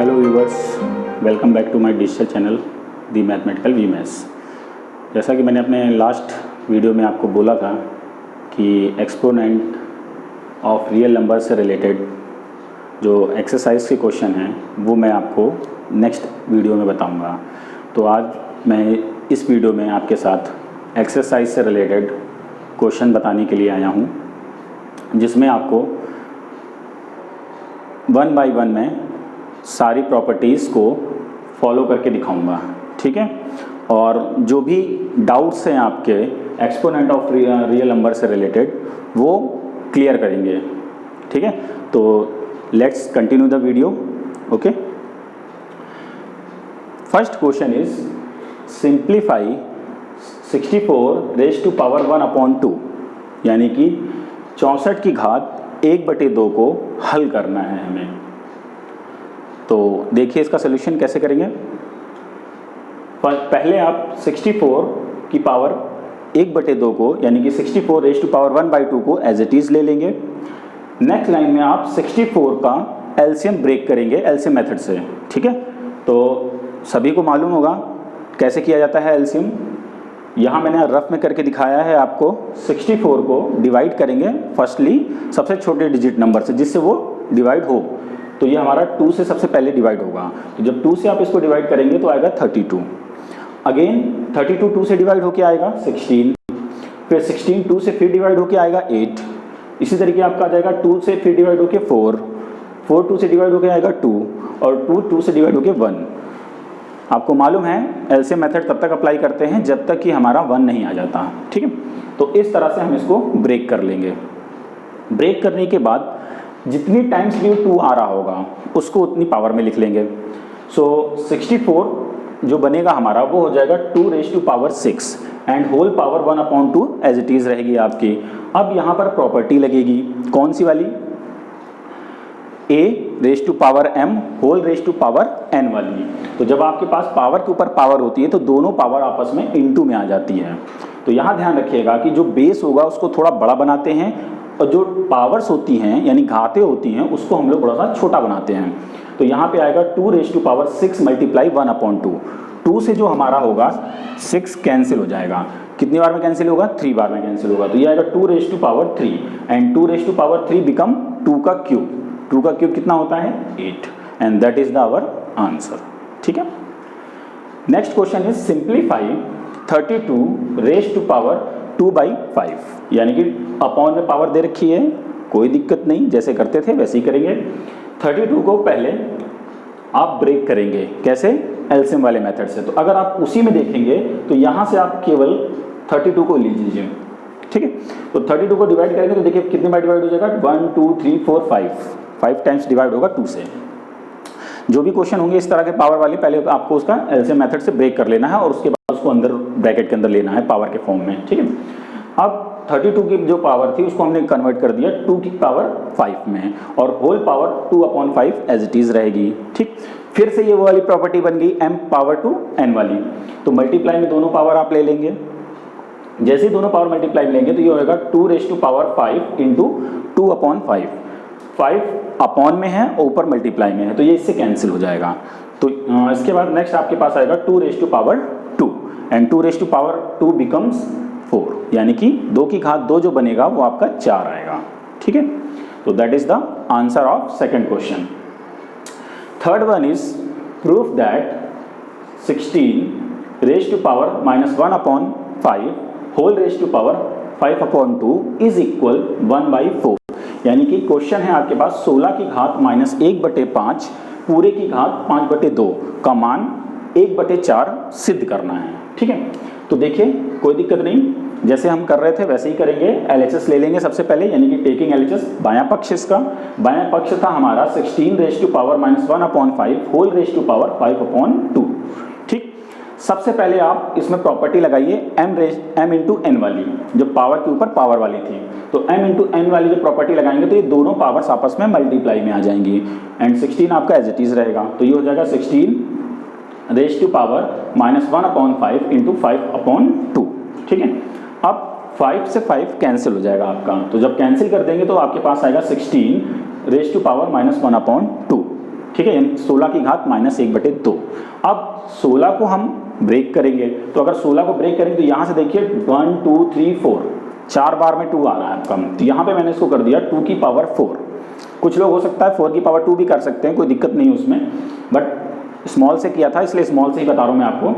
Hello viewers, welcome back to my digital channel the mathematical VMS. जैसा कि मैंने अपने लास्ट वीडियो में आपको बोला था कि एक्सपोनेंट ऑफ रियल नंबर से रिलेटेड जो एक्सरसाइज के क्वेश्चन हैं वो मैं आपको नेक्स्ट वीडियो में बताऊंगा। तो आज मैं इस वीडियो में आपके साथ एक्सरसाइज से रिलेटेड क्वेश्चन बताने के लिए आया हूं, जिसमें आपको वन बाय वन में सारी प्रॉपर्टीज़ को फॉलो करके दिखाऊंगा, ठीक है। और जो भी डाउट्स हैं आपके एक्सपोनेंट ऑफ रियल नंबर से रिलेटेड वो क्लियर करेंगे, ठीक है। तो let's continue the video, okay. First question is simplify 64 raise to power 1/2, यानी कि 64 की घात 1/2 को हल करना है हमें। तो देखिए इसका सोल्यूशन कैसे करेंगे। पहले आप 64 की पावर 1/2 को, यानी कि 64 रेज़ टू पावर 1/2 को एज इट इज़ ले लेंगे। नेक्स्ट लाइन में आप 64 का एलसीएम ब्रेक करेंगे एलसीएम मेथड से, ठीक है। तो सभी को मालूम होगा कैसे किया जाता है एलसीएम। यहाँ मैंने रफ में करके दिखाया है आपको। 64 को डिवाइड करेंगे फर्स्टली सबसे छोटे डिजिट नंबर से, जिससे वो डिवाइड हो। तो ये हमारा 2 से सबसे पहले डिवाइड होगा। तो जब 2 से आप इसको डिवाइड करेंगे तो आएगा 32। अगेन 32 2 से डिवाइड होके आएगा 16, फिर 16 2 से फिर डिवाइड होके आएगा 8। इसी तरीके आपका आ जाएगा 2 से फिर डिवाइड होके 4, 4 2 से डिवाइड होके आएगा 2, और 2 2 से डिवाइड होके 1। आपको मालूम है एलसीएम मेथड तब तक अप्लाई करते हैं जब तक कि हमारा 1 नहीं आ जाता, ठीक है। तो इस तरह से हम इसको ब्रेक कर लेंगे। ब्रेक करने के बाद जितनी टाइम्स भी 2 आ रहा होगा उसको उतनी पावर में लिख लेंगे। सो 64 जो बनेगा हमारा वो हो जाएगा 2 raise to power 6 and whole power 1/2 as it is रहेगी आपकी। अब यहाँ पर प्रॉपर्टी लगेगी, कौन सी वाली? a raise to power m whole raise to power n वाली। तो जब आपके पास पावर के ऊपर पावर होती है तो दोनों पावर आपस में इनटू में आ जाती है। तो यहाँ ध्यान रखिएगा कि जो बेस होगा उसको थोड़ा बड़ा बनाते हैं, और जो पावर्स होती हैं यानी घातें होती हैं उसको हम लोग थोड़ा सा छोटा बनाते हैं। तो यहाँ पे आएगा 2 रेज़ टू पावर 6 मल्टीप्लाई 1/2। 2 से जो हमारा होगा 6 कैंसिल हो जाएगा। कितनी बार में कैंसिल होगा? 3 बार में कैंसिल होगा। तो ये आएगा 2 raise to power 3 and 2 raise to power 3 become 2 का क्यूब। 2 का क्यूब कितना होता है? 8, and that is the our answer, ठीक है। Next question is simplify 32 raise to power 2/5, यानी कि अपॉन में पावर दे रखी है, कोई दिक्कत नहीं, जैसे करते थे वैसे ही करेंगे। 32 को पहले आप ब्रेक करेंगे, कैसे? एलसीएम वाले मेथड से। तो अगर आप उसी में देखेंगे तो यहाँ से आप केवल 32 को ले लीजिए, ठीक है। तो 32 को डिवाइड करेंगे तो देखिए कितने बार डिवाइड हो जाएगा? 1 2 3 4 5 टाइम्स डिवाइड होगा 2 से। जो भी क्वेश्चन होंगे इस तरह के पावर वाले, पहले आपको उसका एलसीएम मेथड से ब्रेक कर लेना है और उसके बाद उसको अंदर ब्रैकेट के अंदर लेना है पावर के फॉर्म में, ठीक है। अब 32 की जो पावर थी उसको हमने कन्वर्ट कर दिया 2 की पावर 5 में, और whole power 2/5 as it is रहेगी, ठीक। फिर से ये वो वाली प्रॉपर्टी बन गई m पावर टू n वाली। तो मल्टीप्लाई में दोनों पावर आप ले लेंगे। जैसे ही दोनों पावर मल्टीप्लाई में लेंगे तो ये होगा 2 raise to power 5 into 2/5। 5 upon में है और ऊपर मल्टीप्लाई में है, तो ये इससे कैंसिल हो जाएगा। तो इसके बाद नेक्स्ट आपके पास आएगा 2 raise to power 2 and 2 raise to power 2 becomes 4, यानी कि 2 की घात 2 जो बनेगा वो आपका 4 आएगा, ठीक है। तो that is the answer of second question. Third one is proof that 16 raise to power -1/5 whole raise to power 5/2 is equal 1/4, यानी कि क्वेश्चन है आपके पास 16 की घात -1/5 पूरे की घात 5/2 का मान 1/4 सिद्ध करना है, ठीक है। तो देखिए कोई दिक्कत नहीं, जैसे हम कर रहे थे वैसे ही करेंगे। एलएचएस ले लेंगे सबसे पहले, यानी कि टेकिंग एलएचएस बायां पक्ष। इसका बायां पक्ष था हमारा 16 raise to power -1/5 whole raise to power 5/2, ठीक। सबसे पहले आप इसमें प्रॉपर्टी लगाइए m इंटू n वाली, जो पावर के ऊपर पावर वाली थी। तो m इंटू n वाली जो प्रॉपर्टी लगाएंगे तो ये दोनों पावर्स आपस में मल्टीप्लाई में आ जाएंगी एंड 16 आपका एज इट इज रहेगा। तो ये हो जाएगा 16 रेज़ टू पावर -1/5 इंटू 5/2, ठीक है। अब 5 से 5 कैंसिल हो जाएगा आपका। तो जब कैंसिल कर देंगे तो आपके पास आएगा 16 रेज़ टू पावर -1/2, ठीक है, यानी 16 की घात -1/2। अब 16 को हम ब्रेक करेंगे, तो अगर 16 को ब्रेक करेंगे तो यहाँ से देखिए 1 2 3 4 4 बार में 2 आ रहा है आपका, तो यहाँ पे मैंने इसको कर दिया 2 की पावर 4। कुछ लोग हो सकता है 4 की पावर 2 भी कर सकते हैं, कोई दिक्कत नहीं उसमें, बट स्मॉल से किया था इसलिए स्मॉल से ही बता रहा हूँ मैं आपको।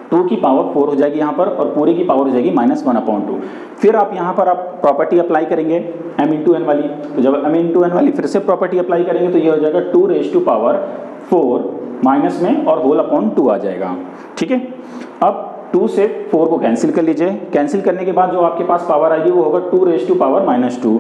2 की पावर 4 हो जाएगी यहाँ पर, और पूरे की पावर हो जाएगी -1/2। फिर आप यहाँ पर आप प्रॉपर्टी अप्लाई करेंगे m × n वाली, तो जब m × n वाली फिर से प्रॉपर्टी अप्लाई करेंगे तो ये हो जाएगा 2⁴ माइनस में और होल/2 आ जाएगा। ठीक है, अब 2 से 4 को कैंसिल कर लीजिए, कैंसिल करने के बाद जो आपके पास पावर आएगी वो होगा 2⁻²।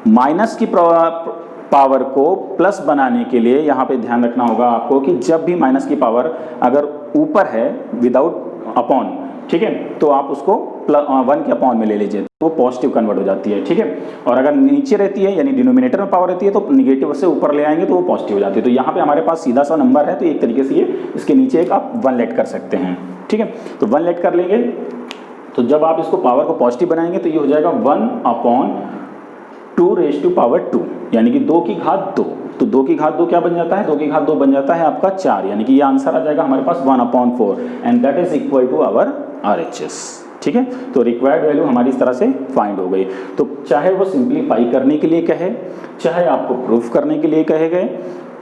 माइनस की पावर को प्लस बनाने के लिए यहाँ पे ध्यान रखना होगा आपको कि जब भी माइनस की पावर अगर ऊपर है विदाउट अपॉन, ठीक है, तो आप उसको 1 के अपॉन में ले लीजिए, तो वो पॉजिटिव कन्वर्ट हो जाती है। ठीक है, और अगर नीचे रहती है यानी डिनोमिनेटर में पावर रहती है तो निगेटिव से ऊपर ले आएंगे तो वो पॉजिटिव हो जाती है। तो यहाँ पे हमारे पास सीधा सा नंबर है, तो एक तरीके से ये इसके नीचे एक आप 1 लेट कर सकते हैं। ठीक है, तो 1 लेट कर लेंगे, तो जब आप इसको पावर को पॉजिटिव बनाएंगे तो ये हो जाएगा 1/2⁵2, यानी कि 2 की घात 2। तो 2 की घात 2 क्या बन जाता है, 2 की घात 2 बन जाता है आपका 4, यानी कि ये आंसर आ जाएगा हमारे पास 1/4 and that is equal to our RHS। ठीक है, तो रिक्वायर्ड वैल्यू हमारी इस तरह से फाइंड हो गई। तो चाहे वो सिंप्लीफाई करने के लिए कहे, चाहे आपको प्रूफ करने के लिए कहे गए,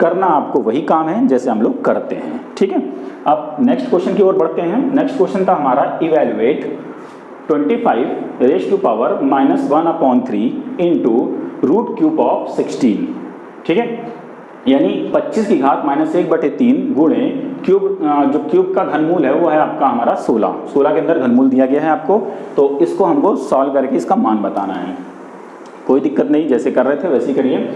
करना आपको वही काम है जैसे हम लोग करते हैं। ठीक है, अब नेक्स्ट क्वेश्चन की ओर बढ़ते हैं। नेक्स्ट क्वेश्चन था हमारा इवेलुएट 25⁻⁻⁻⁻³ इंटू √³ 16। ठीक है, यानी 25 की घात -1/3 गुणे क्यूब, जो क्यूब का घनमूल है वो है आपका हमारा 16 के अंदर घनमूल दिया गया है आपको, तो इसको हमको सॉल्व करके इसका मान बताना है। कोई दिक्कत नहीं, जैसे कर रहे थे वैसे ही करिए।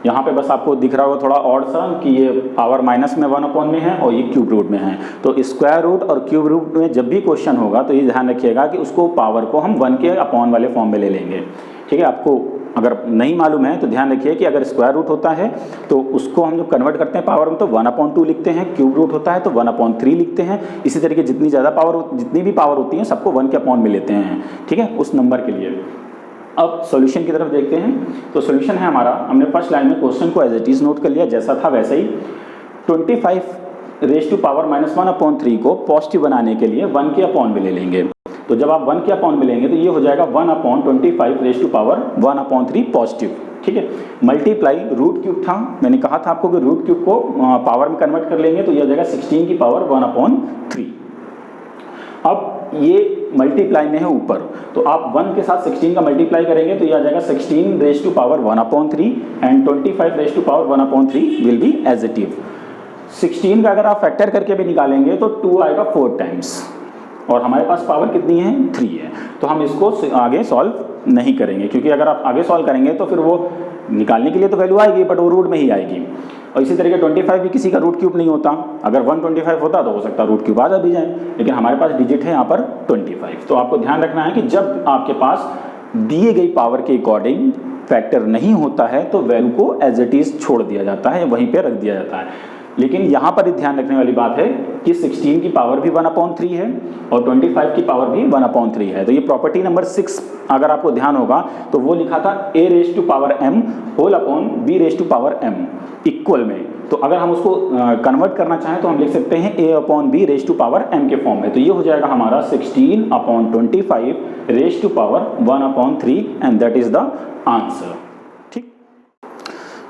यहाँ पे बस आपको दिख रहा होगा थोड़ा ऑड सा कि ये पावर माइनस में 1 में है और ये क्यूब रूट में है, तो स्क्वायर रूट और क्यूब रूट में जब भी क्वेश्चन होगा तो ये ध्यान रखिएगा कि उसको पावर को हम 1 के अपॉन वाले फॉर्म में ले लेंगे। ठीक है, आपको अगर नहीं मालूम है तो ध्यान रखिए कि अगर स्क्वायर रूट होता है तो उसको हम जो कन्वर्ट करते हैं पावर में तो 1/2 लिखते हैं, क्यूब रूट होता है तो 1/3 लिखते हैं। इसी तरीके जितनी ज़्यादा पावर, जितनी भी पावर होती है सबको 1 के अपॉन में लेते हैं। ठीक है, उस नंबर के लिए। अब सॉल्यूशन की तरफ देखते हैं, तो सॉल्यूशन है हमारा, हमने फर्स्ट लाइन में क्वेश्चन को एज इट इज नोट कर लिया जैसा था वैसा ही। 25⁻⁻⁻⁻³ को पॉजिटिव बनाने के लिए 1 के अपॉन में ले लेंगे, तो जब आप 1 के अपॉन में लेंगे तो ये हो जाएगा 1/25⁻⁻³ पॉजिटिव। ठीक है, मल्टीप्लाई √³ था, मैंने कहा था आपको कि √³ को पावर में कन्वर्ट कर लेंगे तो ये हो जाएगा 16 की पावर 1/3। अब ये मल्टीप्लाई में है ऊपर, तो आप 1 के साथ 16 का मल्टीप्लाई करेंगे तो ये आ जाएगा 16⁻⁻1/3 and 25⁻⁻1/3 will be as it is. 16 का अगर आप फैक्टर करके भी निकालेंगे तो 2 आएगा 4 टाइम्स, और हमारे पास पावर कितनी है 3 है, तो हम इसको आगे सॉल्व नहीं करेंगे, क्योंकि अगर आप आगे सॉल्व करेंगे तो फिर वो निकालने के लिए तो वैल्यू आएगी बट वो रूट में ही आएगी। और इसी तरीके 25 भी किसी का √³ नहीं होता, अगर 125 होता तो हो सकता है √³ आ भी जाए, लेकिन हमारे पास डिजिट है यहाँ पर 25। तो आपको ध्यान रखना है कि जब आपके पास दिए गई पावर के अकॉर्डिंग फैक्टर नहीं होता है तो वैल्यू को एज इट इज छोड़ दिया जाता है, वहीं पे रख दिया जाता है। लेकिन यहाँ पर ध्यान रखने वाली बात है कि 16 की पावर भी 1/3 है और 25 की पावर भी 1/3 है। तो ये प्रॉपर्टी नंबर 6 अगर आपको ध्यान होगा तो वो लिखा था a⁻m होल/b⁻m इक्वल में, तो अगर हम उसको कन्वर्ट करना चाहें तो हम लिख सकते हैं a/b⁻m के फॉर्म में, तो ये हो जाएगा हमारा 16/25⁻1/3 and that is the answer. ठीक,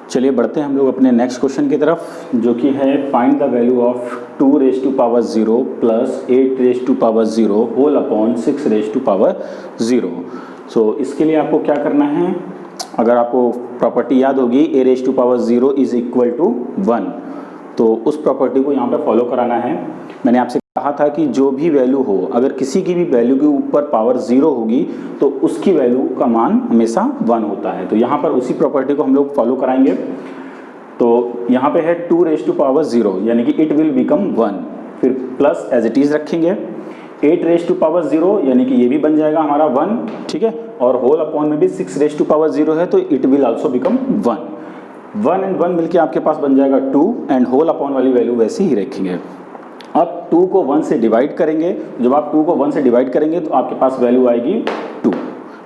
चलिए बढ़ते हैं हम लोग अपने नेक्स्ट क्वेश्चन की तरफ, जो कि है find the value of 2⁻0 plus 8⁻0 होल/6⁻0। सो इसके लिए आपको क्या करना है, अगर आपको प्रॉपर्टी याद होगी a⁻0 इज इक्वल टू 1, तो उस प्रॉपर्टी को यहाँ पे फॉलो कराना है। मैंने आपसे कहा था कि जो भी वैल्यू हो, अगर किसी की भी वैल्यू के ऊपर पावर 0 होगी तो उसकी वैल्यू का मान हमेशा 1 होता है। तो यहाँ पर उसी प्रॉपर्टी को हम लोग फॉलो कराएंगे। तो यहाँ पे है 2⁻0 यानी कि इट विल बिकम 1, फिर प्लस एज इट इज रखेंगे 8⁻0 यानी कि ये भी बन जाएगा हमारा 1, ठीक है, और होल अपॉन में भी 6⁻0 है तो it will also become 1 and 1 मिलके आपके पास बन जाएगा 2 एंड होल अपॉन वाली वैल्यू वैसे ही रखेंगे। अब 2 को 1 से डिवाइड करेंगे, जब आप 2 को 1 से डिवाइड करेंगे तो आपके पास वैल्यू आएगी 2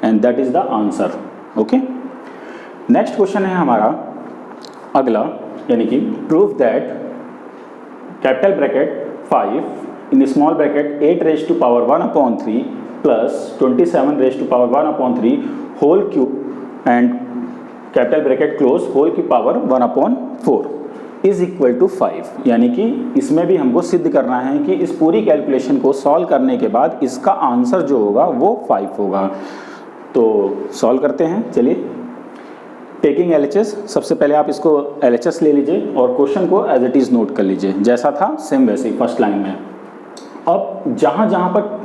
and that is the answer. Okay, next question है हमारा अगला यानी कि prove that capital bracket 5 in small bracket 8 raise to power 1/3 plus 27 raise to power 1/3 whole cube and capital bracket close whole की पावर 1/4 इज इक्वल टू 5। यानी कि इसमें भी हमको सिद्ध करना है कि इस पूरी कैलकुलेशन को सॉल्व करने के बाद इसका आंसर जो होगा वो 5 होगा। तो सॉल्व करते हैं, चलिए। टेकिंग LHS, सबसे पहले आप इसको LHS ले लीजिए और क्वेश्चन को एज इट इज़ नोट कर लीजिए, जैसा था सेम वैसे ही फर्स्ट लाइन में। अब जहाँ जहाँ पर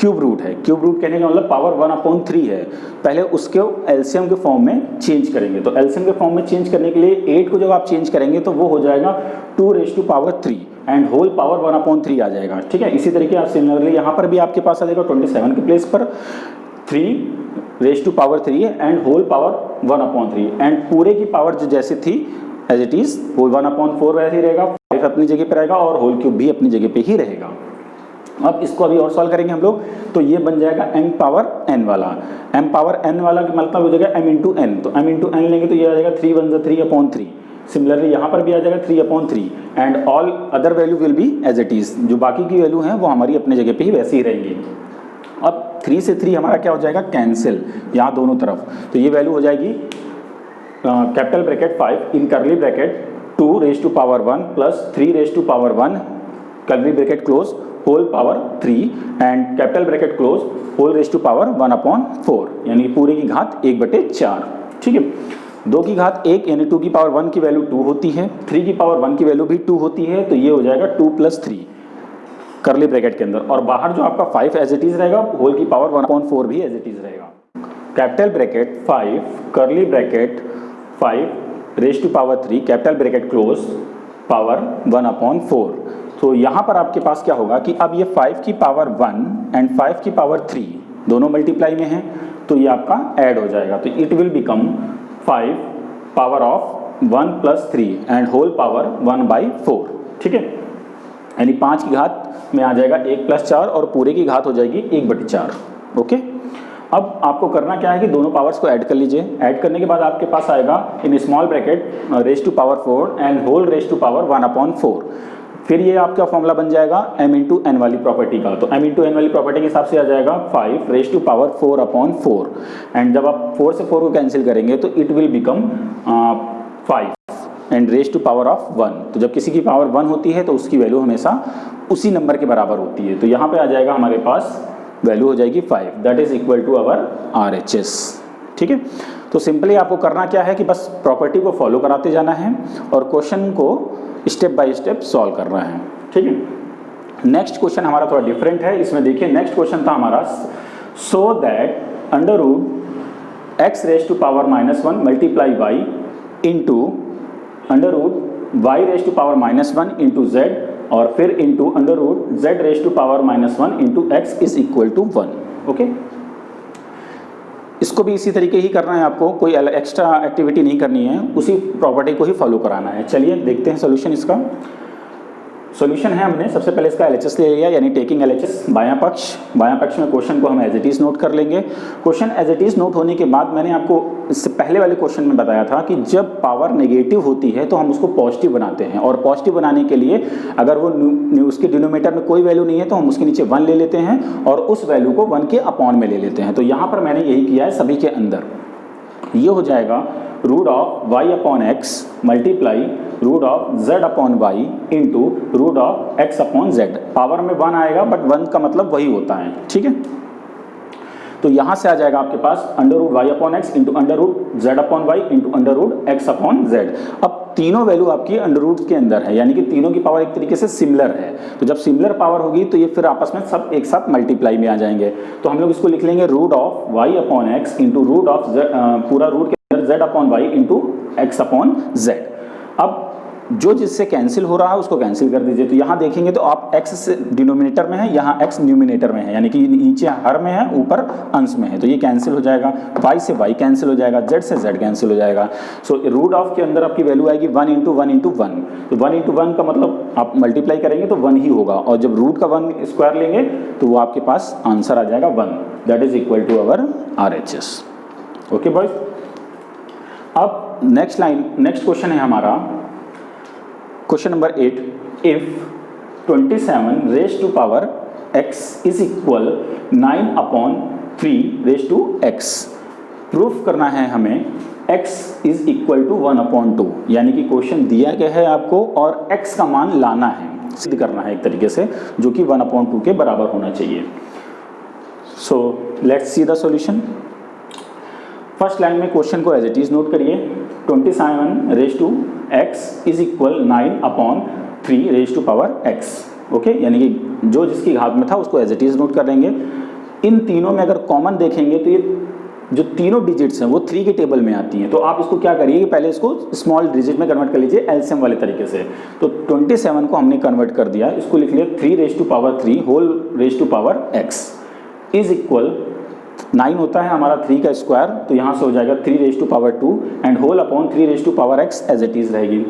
क्यूब रूट है, क्यूब रूट कहने का मतलब पावर 1/3 है, पहले उसके एलसीएम के फॉर्म में चेंज करेंगे। तो एलसीएम के फॉर्म में चेंज करने के लिए 8 को जब आप चेंज करेंगे तो वो हो जाएगा 2 raise to power 3 and whole power 1/3 आ जाएगा, ठीक है। इसी तरीके आप सिमिलरली यहाँ पर भी आपके पास आ जाएगा 27 के प्लेस पर 3 raise to power 3 and whole power 1/3 and पूरे की पावर जो जैसे थी एज इट इज वो 1/4 वैसे ही रहेगा, 5 अपनी जगह पर रहेगा और होल क्यूब भी अपनी जगह पे ही रहेगा। अब इसको अभी और सॉल्व करेंगे हम लोग, तो ये बन जाएगा m पावर n वाला। m पावर n वाला का मतलब हो जाएगा m इंटू n, तो m इंटू n लेंगे तो ये आ जाएगा 3 1 3/3। सिमिलरली यहाँ पर भी आ जाएगा 3/3 and all other value will be as it is, जो बाकी की वैल्यू हैं वो हमारी अपने जगह पे ही वैसे ही रहेंगी। अब 3 से 3 हमारा क्या हो जाएगा, कैंसिल यहाँ दोनों तरफ, तो ये वैल्यू हो जाएगी capital bracket 5 in curly bracket 2 raise to power 1 plus 3 raise to power 1 curly bracket close whole power 3 and capital bracket close whole raise to power 1/4, यानी पूरे की घात 1/4, ठीक है। 2 की घात 1 यानी 2 की पावर 1 की वैल्यू 2 होती है, 3 की पावर 1 की वैल्यू भी 2 होती है, तो ये हो जाएगा 2 + 3 करली ब्रैकेट के अंदर, और बाहर जो आपका 5 एज इट इज रहेगा, होल की पावर 1/4 भी एज इट इज रहेगा। Capital bracket 5 curly bracket 5 raise to power 3 capital bracket close power 1/4। तो यहाँ पर आपके पास क्या होगा कि अब ये 5 की पावर 1 एंड 5 की पावर 3 दोनों मल्टीप्लाई में हैं, तो ये आपका ऐड हो जाएगा, तो it will become 5 power of 1 + 3 and whole power 1/4, ठीक है। यानी 5 की घात में आ जाएगा 1 + 4 और पूरे की घात हो जाएगी 1/4, ओके। अब आपको करना क्या है कि दोनों पावर्स को ऐड कर लीजिए। ऐड करने के बाद आपके पास आएगा in small bracket raise to power 4 and whole raise to power 1/4। फिर ये आपका फॉर्मूला बन जाएगा m इंटू n वाली प्रॉपर्टी का, तो m इंटू n वाली प्रॉपर्टी के हिसाब से आ जाएगा 5 रेज टू पावर 4/4 एंड जब आप 4 से 4 को कैंसिल करेंगे तो it will become 5 and raise to power of 1। तो जब किसी की पावर 1 होती है तो उसकी वैल्यू हमेशा उसी नंबर के बराबर होती है, तो यहाँ पे आ जाएगा हमारे पास वैल्यू हो जाएगी 5, that is equal to our RHS, ठीक है। तो सिंपली आपको करना क्या है कि बस प्रॉपर्टी को फॉलो कराते जाना है और क्वेश्चन को स्टेप बाय स्टेप सॉल्व करना है, ठीक है। नेक्स्ट क्वेश्चन हमारा थोड़ा डिफरेंट है, इसमें देखिए नेक्स्ट क्वेश्चन था हमारा show that √x raise to power -1 multiply y into √y raise to power -1 into z और फिर into √z raise to power -1 into x is equal to 1, okay. इसको भी इसी तरीके ही करना है आपको, कोई एक्स्ट्रा एक्टिविटी नहीं करनी है, उसी प्रॉपर्टी को ही फॉलो कराना है। चलिए देखते हैं सॉल्यूशन इसका। सॉल्यूशन है, हमने सबसे पहले इसका LHS ले लिया, यानी टेकिंग LHS बायां पक्ष में क्वेश्चन को हम एज इट इज नोट कर लेंगे। Question as it is note होने के बाद मैंने आपको इससे पहले वाले क्वेश्चन में बताया था कि जब पावर नेगेटिव होती है तो हम उसको पॉजिटिव बनाते हैं, और पॉजिटिव बनाने के लिए अगर वो उसके डिनोमिनेटर में कोई वैल्यू नहीं है तो हम उसके नीचे 1 ले लेते हैं और उस वैल्यू को 1 के अपॉन में ले लेते हैं। तो यहाँ पर मैंने यही किया है सभी के अंदर। ये हो जाएगा √y/x multiply √z/y into √x/z। Power में 1 आएगा बट 1 का मतलब वही होता है, ठीक है। तो यहाँ से आ जाएगा आपके पास √y/x into √z/y into √x/z। अब तीनों वैल्यू आपकी अंडर के अंदर है, यानी कि तीनों की पावर एक तरीके से सिमिलर है। तो जब सिमिलर पावर होगी तो ये फिर आपस में सब एक साथ मल्टीप्लाई में आ जाएंगे। तो हम लोग इसको लिख लेंगे √y/x इंटू पूरा रूट के अंदर z/y इंटू x/z। अब जो जिससे कैंसिल हो रहा है उसको कैंसिल कर दीजिए। तो यहाँ देखेंगे तो आप x डिनोमिनेटर में है, यहाँ x न्यूमिनेटर में है, यानी कि नीचे हर में है ऊपर अंश में है, तो ये कैंसिल हो जाएगा। y से y कैंसिल हो जाएगा, z से z कैंसिल हो जाएगा। सो रूट ऑफ के अंदर आपकी वैल्यू आएगी 1 इंटू 1 इंटू 1। तो 1 इंटू 1 का मतलब आप मल्टीप्लाई करेंगे तो 1 ही होगा, और जब रूट का 1 स्क्वायर लेंगे तो वो आपके पास आंसर आ जाएगा 1, that is equal to our RHS, okay boys. अब नेक्स्ट क्वेश्चन है हमारा question number 8, if 27 raise to power x is equal 9/3 raise to x, proof करना है हमें x इज इक्वल टू 1/2, यानी कि क्वेश्चन दिया गया है आपको और x का मान लाना है, सिद्ध करना है एक तरीके से, जो कि 1/2 के बराबर होना चाहिए। So let's see the solution. First line में क्वेश्चन को एज इट इज नोट करिए, 27 raise to x is equal 9/3 raise to power x, okay, यानी कि जो जिसकी घात में था उसको एज इट इज नोट कर लेंगे। इन तीनों में अगर कॉमन देखेंगे तो ये जो तीनों डिजिट्स हैं वो 3 के टेबल में आती हैं, तो आप इसको क्या करिए कि पहले इसको स्मॉल डिजिट में कन्वर्ट कर लीजिए एलसीएम वाले तरीके से। तो 27 को हमने कन्वर्ट कर दिया, इसको लिख लिया 3 raise to power 3 whole raise to power x is equal 9 होता है हमारा 3 का स्क्वायर, तो यहाँ से हो जाएगा 3 raise to power 2 and whole upon 3 raise to power x as it is रहेगी।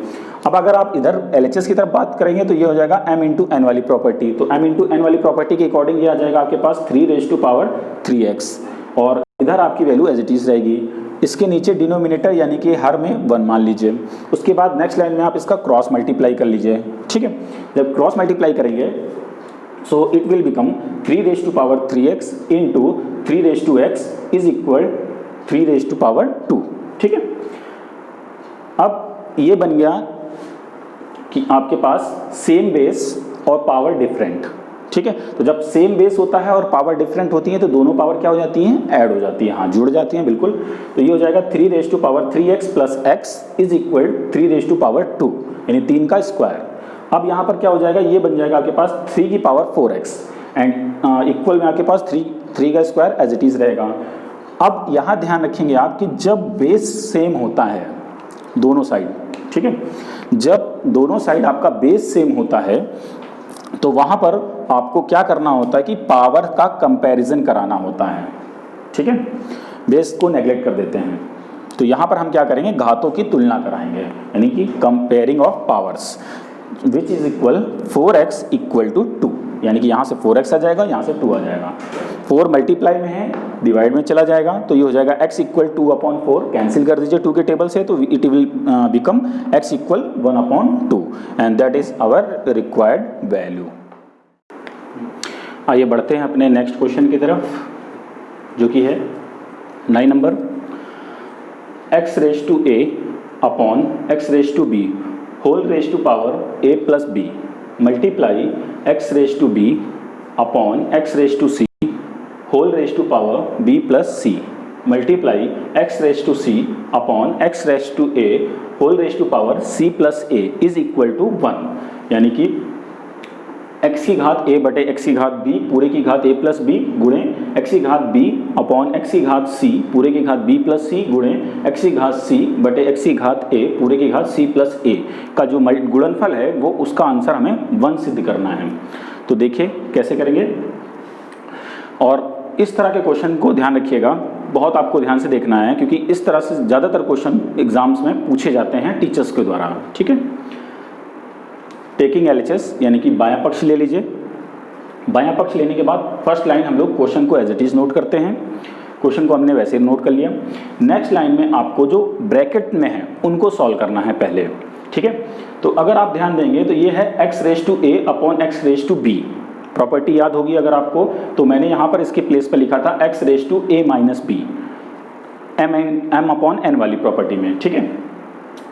अब अगर आप इधर LHS की तरफ बात करेंगे तो ये हो जाएगा m इंटू एन वाली प्रॉपर्टी, तो m इंटू एन वाली प्रॉपर्टी के अकॉर्डिंग ये आ जाएगा आपके पास 3 रेज टू पावर 3x, और इधर आपकी वैल्यू एज इट इज रहेगी। इसके नीचे डिनोमिनेटर यानी कि हर में 1 मान लीजिए। उसके बाद नेक्स्ट लाइन में आप इसका क्रॉस मल्टीप्लाई कर लीजिए, ठीक है। जब क्रॉस मल्टीप्लाई करेंगे so it will become 3 raised to power 3x into 3 raised to x is equal 3 raised to power 2, ठीक है। अब ये बन गया कि आपके पास सेम बेस और पावर डिफरेंट, ठीक है। तो जब सेम बेस होता है और पावर डिफरेंट होती है तो दोनों पावर क्या हो जाती हैं, ऐड हो जाती है, हाँ जुड़ जाती हैं बिल्कुल। तो ये हो जाएगा 3 raise to power 3x plus x is equal 3 raise to power 2, यानी 3 का स्क्वायर। अब यहाँ पर क्या हो जाएगा, ये बन जाएगा आपके पास 3 की पावर 4x एंड इक्वल में आपके पास 3 का स्क्वायर एज इट इज रहेगा। अब यहाँ ध्यान रखेंगे आप कि जब बेस सेम होता है दोनों साइड, ठीक है, जब दोनों साइड आपका बेस सेम होता है तो वहाँ पर आपको क्या करना होता है कि पावर का कंपैरिजन कराना होता है, ठीक है। बेस को नेग्लेक्ट कर देते हैं, तो यहाँ पर हम क्या करेंगे, घातों की तुलना कराएंगे, यानी कि comparing of powers, which is equal 4x equal to 2, यानी कि यहाँ से 4x आ जाएगा, यहाँ से 2 आ जाएगा। 4 मल्टीप्लाई में है, डिवाइड में चला जाएगा, तो ये हो जाएगा x इक्वल 2/4, कैंसिल कर दीजिए 2 के टेबल से, तो it will become x equal 1/2 and that is our required value. आइए बढ़ते हैं अपने नेक्स्ट क्वेश्चन की तरफ, जो कि है 9 number, x raise to a upon x raise to b whole raise to power a plus b multiply x raise to b upon x raise to c whole raise to power b plus c multiply x raise to c upon x raise to a whole raise to power c plus a is equal to 1, यानी कि x की घात a बटे x की घात b पूरे की घात a प्लस b गुणे x की घात b अपॉन x की घात c पूरे की घात b प्लस c गुणे x की घात c बटे x की घात a पूरे की घात c प्लस a का जो गुणनफल है वो उसका आंसर हमें 1 सिद्ध करना है। तो देखिए कैसे करेंगे, और इस तरह के क्वेश्चन को ध्यान रखिएगा, बहुत आपको ध्यान से देखना है, क्योंकि इस तरह से ज़्यादातर क्वेश्चन एग्जाम्स में पूछे जाते हैं टीचर्स के द्वारा, ठीक है। टेकिंग LHS यानी कि बायां पक्ष ले लीजिए। बायां पक्ष लेने के बाद फर्स्ट लाइन हम लोग क्वेश्चन को एज इट इज नोट करते हैं, क्वेश्चन को हमने वैसे ही नोट कर लिया। नेक्स्ट लाइन में आपको जो ब्रैकेट में है उनको सॉल्व करना है पहले, ठीक है। तो अगर आप ध्यान देंगे तो ये है x raise to a upon x raise to b, property याद होगी अगर आपको, तो मैंने यहाँ पर इसके प्लेस पर लिखा था x raise to a minus b m upon n वाली प्रॉपर्टी में, ठीक है।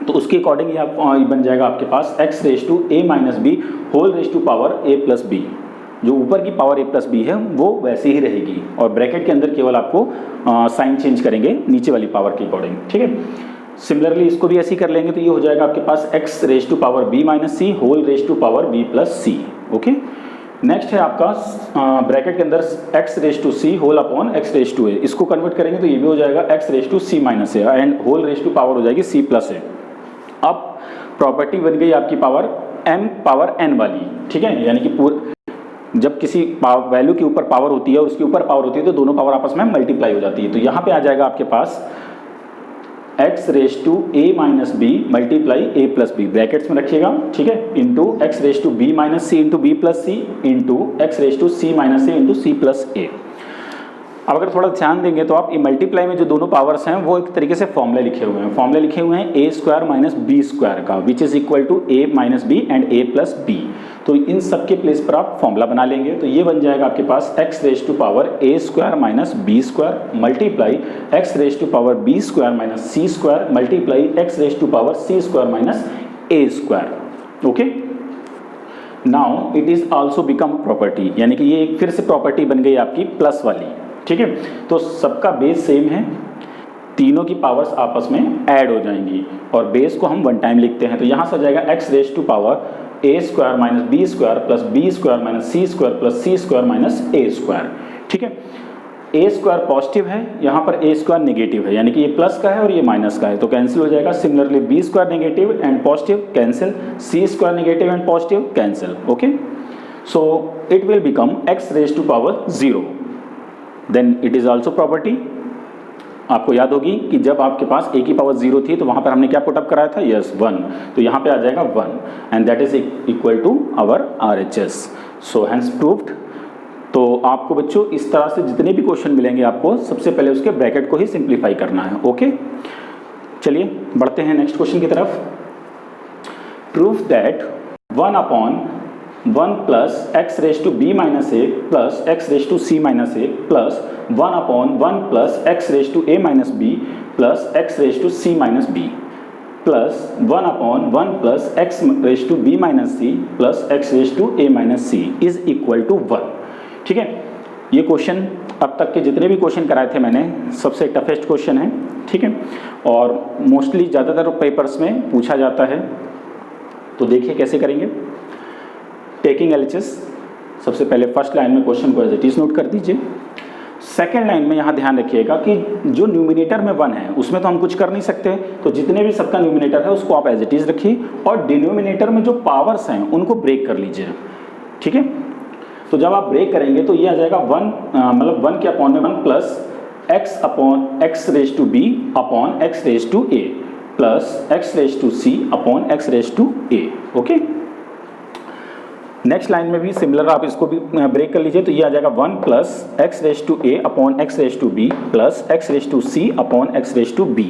तो उसके अकॉर्डिंग ये बन जाएगा आपके पास x raise to a minus B whole raise to power a plus B, जो ऊपर की पावर a प्लस बी है वो वैसे ही रहेगी, और ब्रैकेट के अंदर केवल आपको साइन चेंज करेंगे नीचे वाली पावर के अकॉर्डिंग, ठीक है। सिमिलरली इसको भी ऐसे ही कर लेंगे, तो ये हो जाएगा आपके पास x raise to power b minus C whole raise to power b plus C, okay. Next है आपका ब्रैकेट के अंदर x raise to c whole upon x raise to a, इसको कन्वर्ट करेंगे तो ये भी हो जाएगा x raise to c minus A and whole raise to power हो जाएगी c प्लस ए। अब प्रॉपर्टी बन गई आपकी पावर m पावर n वाली, ठीक है, यानी कि जब किसी वैल्यू के ऊपर पावर होती है और उसके ऊपर पावर होती है तो दोनों पावर आपस में मल्टीप्लाई हो जाती है। तो यहाँ पे आ जाएगा आपके पास x raise to a minus B multiply a plus B, brackets में रखिएगा, ठीक है, into x raise to b minus C into B plus C into x raise to c minus A into C plus A. अब अगर थोड़ा ध्यान देंगे तो आप ये मल्टीप्लाई में जो दोनों पावर्स हैं वो एक तरीके से फॉर्मूले लिखे हुए हैं। फॉर्मूले लिखे हुए हैं a² माइनस b² का, which is equal to a minus B and a plus B. तो इन सब के प्लेस पर आप फॉर्मूला बना लेंगे, तो ये बन जाएगा आपके पास x raise to power a² minus b² multiply x raise to power b² minus c² multiply x raise to power c² minus a²। Okay, now it is also become property, यानी कि ये एक फिर से प्रॉपर्टी बन गई आपकी plus वाली। ठीक है, तो सबका बेस सेम है, तीनों की पावर्स आपस में ऐड हो जाएंगी और बेस को हम वन टाइम लिखते हैं। तो यहाँ से आ जाएगा x raise to power a² minus b² plus b² minus c² plus c² minus a²। ठीक है, a² पॉजिटिव है, यहाँ पर a² नेगेटिव है, यानी कि ये प्लस का है और ये माइनस का है, तो कैंसिल हो जाएगा। Similarly b² negative and positive cancel, c² negative and positive cancel. Okay, so it will become x raise to power 0, then it is also property. आपको याद होगी कि जब आपके पास a की पावर 0 थी तो वहाँ पर हमने क्या पुटअप कराया था, यस 1, तो यहाँ पे आ जाएगा 1 and that is equal to our RHS। So hence proved. तो आपको बच्चों इस तरह से जितने भी क्वेश्चन मिलेंगे आपको सबसे पहले उसके ब्रैकेट को ही सिंप्लीफाई करना है। ओके, चलिए बढ़ते हैं नेक्स्ट क्वेश्चन की तरफ। Proof that 1/1 plus x raise to b minus a plus x raise to c minus a plus 1/1 plus x raise to a minus b plus x raise to c minus b plus 1/1 plus x raise to b minus c plus x raise to a minus c is equal to 1। ठीक है, ये question अब तक के जितने भी question कराए थे मैंने सबसे टफेस्ट क्वेश्चन है। ठीक है, और मोस्टली ज़्यादातर पेपर्स में पूछा जाता है। तो देखिए कैसे करेंगे। टेकिंग LHS, सबसे पहले फर्स्ट लाइन में क्वेश्चन को एज इट इज नोट कर दीजिए। सेकेंड लाइन में यहाँ ध्यान रखिएगा कि जो न्यूमिनेटर में 1 है उसमें तो हम कुछ कर नहीं सकते, तो जितने भी सबका न्यूमिनेटर है उसको आप एज इट इज रखिए और डिनोमिनेटर में जो पावर्स हैं उनको ब्रेक कर लीजिए। ठीक है, तो जब आप ब्रेक करेंगे तो ये आ जाएगा 1 मतलब 1 के अपॉन में 1 plus x upon x raise to b upon x raise to a plus x raise to c upon x raise to a। Okay, next line में भी सिमिलर आप इसको भी ब्रेक कर लीजिए, तो ये आ जाएगा 1 plus x raise to a upon x raise to b plus x raise to c upon x raise to b।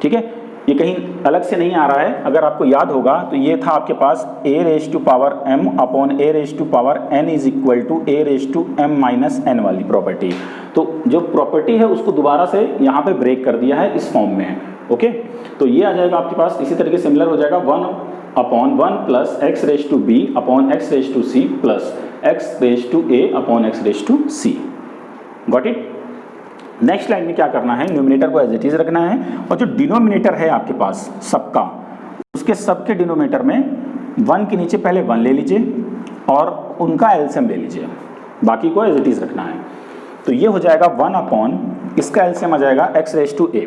ठीक है, ये कहीं अलग से नहीं आ रहा है, अगर आपको याद होगा तो ये था आपके पास a raise to power m upon a raise to power n is equal to a raise to m minus n वाली प्रॉपर्टी। तो जो प्रॉपर्टी है उसको दोबारा से यहाँ पे ब्रेक कर दिया है इस फॉर्म में। ओके, तो ये आ जाएगा आपके पास इसी तरीके सिमिलर हो जाएगा 1/1 plus x raise to b upon x raise to c plus x raise to a upon x raise to c। Got it. Next line में क्या करना है, न्यूमिनेटर को एज इट इज रखना है और जो डिनोमिनेटर है आपके पास सबका, उसके सबके डिनोमिनेटर में 1 के नीचे पहले 1 ले लीजिए और उनका एलसीएम ले लीजिए, बाकी को एज इट इज रखना है। तो ये हो जाएगा 1 अपॉन इसका एलसीएम आ जाएगा x रेज टू a।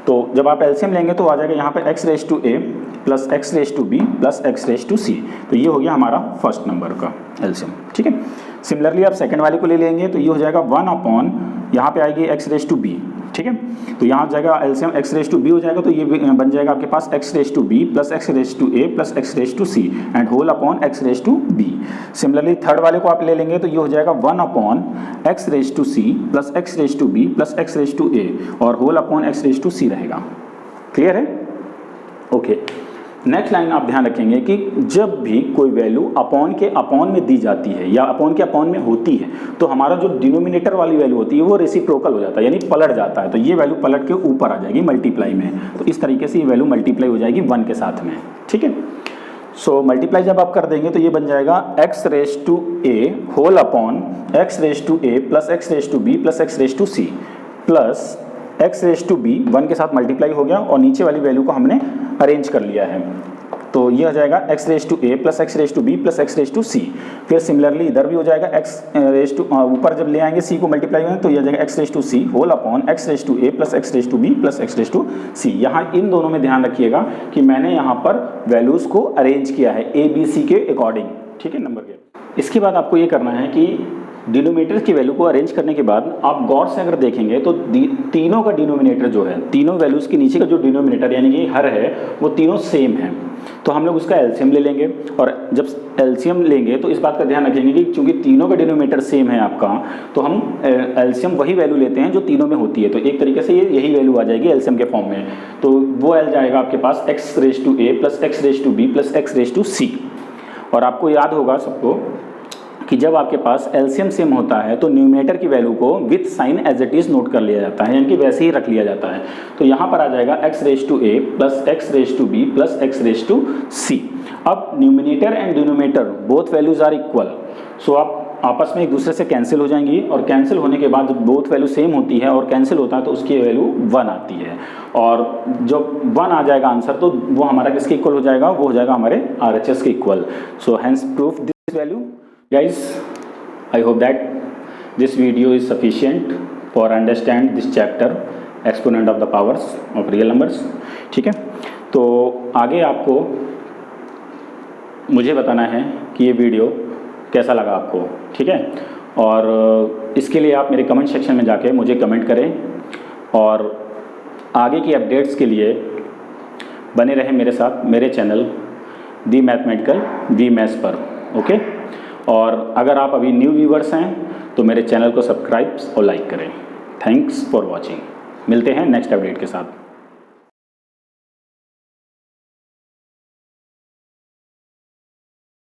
तो जब आप एलसीएम लेंगे तो आ जाएगा यहाँ पे x raise to a plus x raise to b plus x raise to c। तो ये हो गया हमारा फर्स्ट नंबर का एलसीएम। ठीक है, सिमिलरली आप सेकंड वाले को ले लेंगे तो ये हो जाएगा 1 अपॉन यहाँ पे आएगी x रेज टू b। ठीक है, तो यहाँ हो जाएगा LCM x raise to b हो जाएगा, तो ये बन जाएगा आपके पास x raise to b plus x raise to a plus x raise to c and whole upon x raise to b। Similarly third वाले को आप ले लेंगे तो ये हो जाएगा 1 upon x raise to c plus x raise to b plus x raise to a और whole upon x raise to c रहेगा। क्लियर है? ओके, नेक्स्ट लाइन आप ध्यान रखेंगे कि जब भी कोई वैल्यू अपॉन के अपॉन में दी जाती है या अपॉन के अपॉन में होती है तो हमारा जो डिनोमिनेटर वाली वैल्यू होती है वो रेसिप्रोकल हो जाता है, यानी पलट जाता है। तो ये वैल्यू पलट के ऊपर आ जाएगी मल्टीप्लाई में, तो इस तरीके से ये वैल्यू मल्टीप्लाई हो जाएगी 1 के साथ में। ठीक है, सो मल्टीप्लाई जब आप कर देंगे तो ये बन जाएगा x raise to a whole upon x raise to a plus x raise to b plus x raise to c plus x raise to b 1 के साथ मल्टीप्लाई हो गया और नीचे वाली वैल्यू को हमने अरेंज कर लिया है। तो ये हो जाएगा x raise to a plus x raise to b plus x raise to c। फिर सिमिलरली इधर भी हो जाएगा x रेज टू ऊपर जब ले आएंगे c को मल्टीप्लाई होंगे तो ये हो जाएगा x raise to c whole upon x raise to a plus x raise to b plus x raise to c। यहाँ इन दोनों में ध्यान रखिएगा कि मैंने यहाँ पर वैल्यूज़ को अरेंज किया है a b c के अकॉर्डिंग। ठीक है, नंबर के। इसके बाद आपको ये करना है कि डिनोमिनेटर की वैल्यू को अरेंज करने के बाद आप गौर से अगर देखेंगे तो तीनों का डिनोमिनेटर जो है, तीनों वैल्यूज़ के नीचे का जो डिनोमिनेटर यानी कि हर है वो तीनों सेम है। तो हम लोग उसका एलसीएम ले लेंगे, और जब एलसीएम लेंगे तो इस बात का ध्यान रखेंगे कि चूंकि तीनों का डिनोमिनेटर सेम है आपका, तो हम एलसीएम वही वैल्यू लेते हैं जो तीनों में होती है। तो एक तरीके से यही वैल्यू आ जाएगी एलसीएम के फॉर्म में। तो वो एल जाएगा आपके पास x⁴a plus x⁴b plus x⁴c। और आपको याद होगा सबको कि जब आपके पास एलसीएम सेम होता है तो न्यूमरेटर की वैल्यू को with sign as it is note कर लिया जाता है, यानी कि वैसे ही रख लिया जाता है। तो यहाँ पर आ जाएगा x⁴a plus x⁴b plus x⁴c। अब numerator and denominator both values are equal, so आप आपस में एक दूसरे से कैंसिल हो जाएंगी, और कैंसिल होने के बाद जब बोथ वैल्यू सेम होती है और कैंसिल होता है तो उसकी वैल्यू 1 आती है, और जब 1 आ जाएगा आंसर तो वो हमारा किसके इक्वल हो जाएगा, वो हो जाएगा हमारे RHS के equal. So hence proof this value. Guys, I hope that this video is sufficient for understand this chapter exponent of the powers of real numbers। ठीक है, तो आगे आपको मुझे बताना है कि ये वीडियो कैसा लगा आपको, ठीक है। और इसके लिए आप मेरे कमेंट सेक्शन में जाके मुझे कमेंट करें, और आगे की अपडेट्स के लिए बने रहें मेरे साथ मेरे channel the mathematical we maths पर, ओके। और अगर आप अभी न्यू व्यूवर्स हैं तो मेरे चैनल को सब्सक्राइब और लाइक करें। Thanks for watching. मिलते हैं नेक्स्ट अपडेट के साथ।